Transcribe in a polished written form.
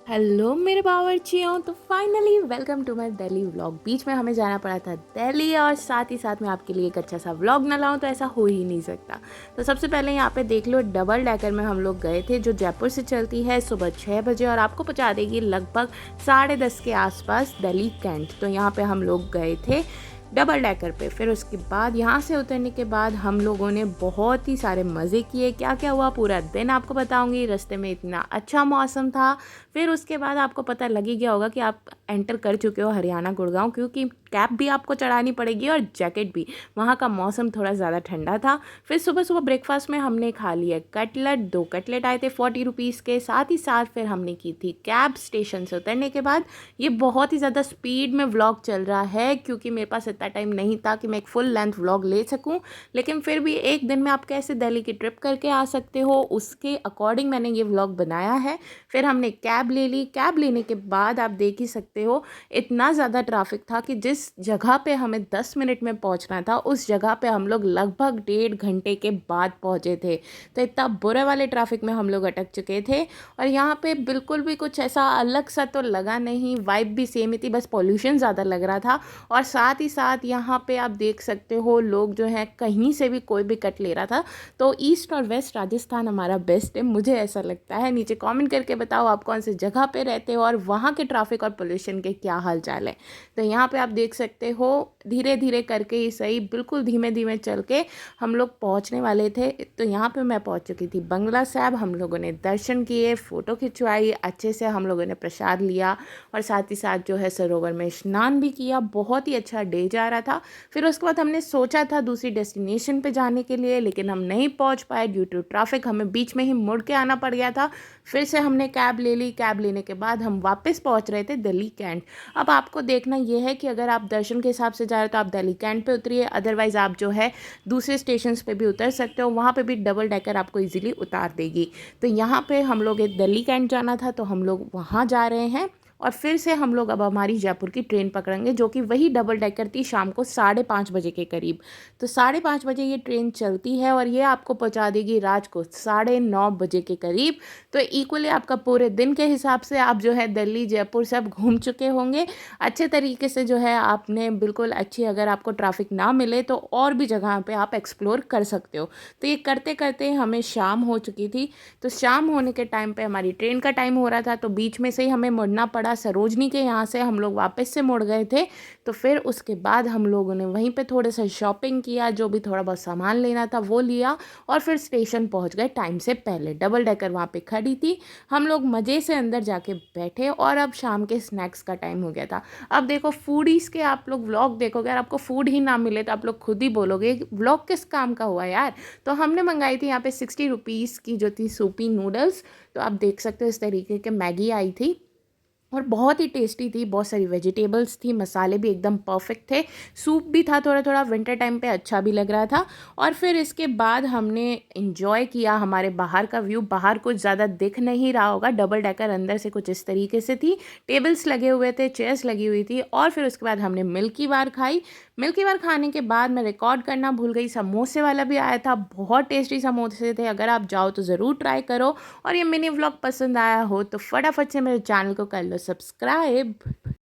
Hello मेरे बावर्चियों। तो finally welcome to my Delhi vlog. बीच में हमें जाना पड़ा था दिल्ली और साथ ही साथ में आपके लिए एक अच्छा सा व्लॉग ना लाऊं तो ऐसा हो ही नहीं सकता। तो सबसे पहले यहाँ पे देख लो, डबल डेकर में हम लोग गए थे जो जयपुर से चलती है सुबह 6 बजे और आपको पहुँचा देगी लगभग 10:30 के आसपास दिल्ली कैंट। तो यहाँ पे हम लोग गए थे डबल डेकर पे। फिर उसके बाद यहाँ से उतरने के बाद हम लोगों ने बहुत ही सारे मज़े किए। क्या क्या हुआ पूरा दिन आपको बताऊंगी। रास्ते में इतना अच्छा मौसम था। फिर उसके बाद आपको पता लग ही गया होगा कि आप एंटर कर चुके हो हरियाणा गुड़गांव, क्योंकि कैप भी आपको चढ़ानी पड़ेगी और जैकेट भी। वहाँ का मौसम थोड़ा ज़्यादा ठंडा था। फिर सुबह सुबह ब्रेकफास्ट में हमने खा लिया कटलेट। 2 कटलेट आए थे 40 रुपीज़ के। साथ ही साथ फिर हमने की थी कैब। स्टेशन से उतरने के बाद ये बहुत ही ज़्यादा स्पीड में व्लॉग चल रहा है क्योंकि मेरे पास इतना टाइम नहीं था कि मैं एक फुल लेंथ व्लॉग ले सकूं। लेकिन फिर भी एक दिन में आप कैसे दिल्ली की ट्रिप करके आ सकते हो उसके अकॉर्डिंग मैंने ये व्लॉग बनाया है। फिर हमने कैब ले ली। कैब लेने के बाद आप देख ही सकते हो इतना ज़्यादा ट्रैफिक था कि जिस जगह पे हमें 10 मिनट में पहुंचना था उस जगह पे हम लोग लगभग 1.5 घंटे के बाद पहुंचे थे। तो इतना बुरे वाले ट्रैफिक में हम लोग अटक चुके थे। और यहाँ पे बिल्कुल भी कुछ ऐसा अलग सा तो लगा नहीं, वाइब भी सेम ही थी, बस पॉल्यूशन ज़्यादा लग रहा था। और साथ ही साथ यहाँ पे आप देख सकते हो लोग जो हैं कहीं से भी कोई भी कट ले रहा था। तो ईस्ट और वेस्ट राजस्थान हमारा बेस्ट है, मुझे ऐसा लगता है। नीचे कमेंट करके बताओ आप कौन सी जगह पे रहते हो और वहाँ के ट्रैफिक और पोल्यूशन के क्या हाल चाल है। तो यहाँ पे आप देख सकते हो धीरे धीरे करके ही सही, बिल्कुल धीमे धीमे चल के हम लोग पहुँचने वाले थे। तो यहाँ पे मैं पहुँच चुकी थी बंगला साहब। हम लोगों ने दर्शन किए, फ़ोटो खिंचवाई अच्छे से, हम लोगों ने प्रसाद लिया और साथ ही साथ जो है सरोवर में स्नान भी किया। बहुत ही अच्छा डे जा रहा था। फिर उसके बाद हमने सोचा था दूसरी डेस्टिनेशन पे जाने के लिए, लेकिन हम नहीं पहुंच पाए ड्यू टू ट्रैफिक। हमें बीच में ही मुड़ के आना पड़ गया था। फिर से हमने कैब ले ली। कैब लेने के बाद हम वापस पहुंच रहे थे दिल्ली कैंट। अब आपको देखना यह है कि अगर आप दर्शन के हिसाब से जा रहे हो तो आप दिल्ली कैंट पे उतरिए, अदरवाइज़ आप जो है दूसरे स्टेशन पे भी उतर सकते हो। वहाँ पे भी डबल डेकर आपको इजीली उतार देगी। तो यहाँ पे हम लोग दिल्ली कैंट जाना था तो हम लोग वहाँ जा रहे हैं। और फिर से हम लोग अब हमारी जयपुर की ट्रेन पकड़ेंगे जो कि वही डबल डेकर थी शाम को 5:30 बजे के करीब। तो 5:30 बजे ये ट्रेन चलती है और ये आपको पहुंचा देगी रात को 9:30 बजे के करीब। तो इक्वली आपका पूरे दिन के हिसाब से आप जो है दिल्ली जयपुर सब घूम चुके होंगे अच्छे तरीके से। जो है आपने बिल्कुल अच्छी, अगर आपको ट्रैफिक ना मिले तो और भी जगह पे आप एक्सप्लोर कर सकते हो। तो ये करते करते हमें शाम हो चुकी थी। तो शाम होने के टाइम पे हमारी ट्रेन का टाइम हो रहा था तो बीच में से ही हमें मुड़ना पड़ा। सरोजनी के यहाँ से हम लोग वापस से मुड़ गए थे। तो फिर उसके बाद हम लोगों ने वहीं पे थोड़ा सा शॉपिंग किया, जो भी थोड़ा बहुत सामान लेना था वो लिया और फिर स्टेशन पहुँच गए टाइम से पहले। डबल डेकर वहाँ पे खड़ी थी। हम लोग मज़े से अंदर जाके बैठे और अब शाम के स्नैक्स का टाइम हो गया था। अब देखो फूडीज़ के आप लोग व्लॉग देखोगे, अगर आपको फूड ही ना मिले तो आप लोग खुद ही बोलोगे व्लॉग किस काम का हुआ यार। तो हमने मंगाई थी यहाँ पे 60 रुपीज़ की जो थी सूपी नूडल्स। तो आप देख सकते हो इस तरीके के मैगी आई थी और बहुत ही टेस्टी थी। बहुत सारी वेजिटेबल्स थी, मसाले भी एकदम परफेक्ट थे, सूप भी था थोड़ा थोड़ा, विंटर टाइम पे अच्छा भी लग रहा था। और फिर इसके बाद हमने इंजॉय किया हमारे बाहर का व्यू। बाहर कुछ ज़्यादा दिख नहीं रहा होगा, डबल डेकर अंदर से कुछ इस तरीके से थी, टेबल्स लगे हुए थे, चेयर्स लगी हुई थी। और फिर उसके बाद हमने मिल्की बार खाई। मिल्की बार खाने के बाद मैं रिकॉर्ड करना भूल गई, समोसे वाला भी आया था, बहुत टेस्टी समोसे थे। अगर आप जाओ तो ज़रूर ट्राई करो। और ये मिनी व्लॉग पसंद आया हो तो फटाफट से मेरे चैनल को कर लो सब्सक्राइब।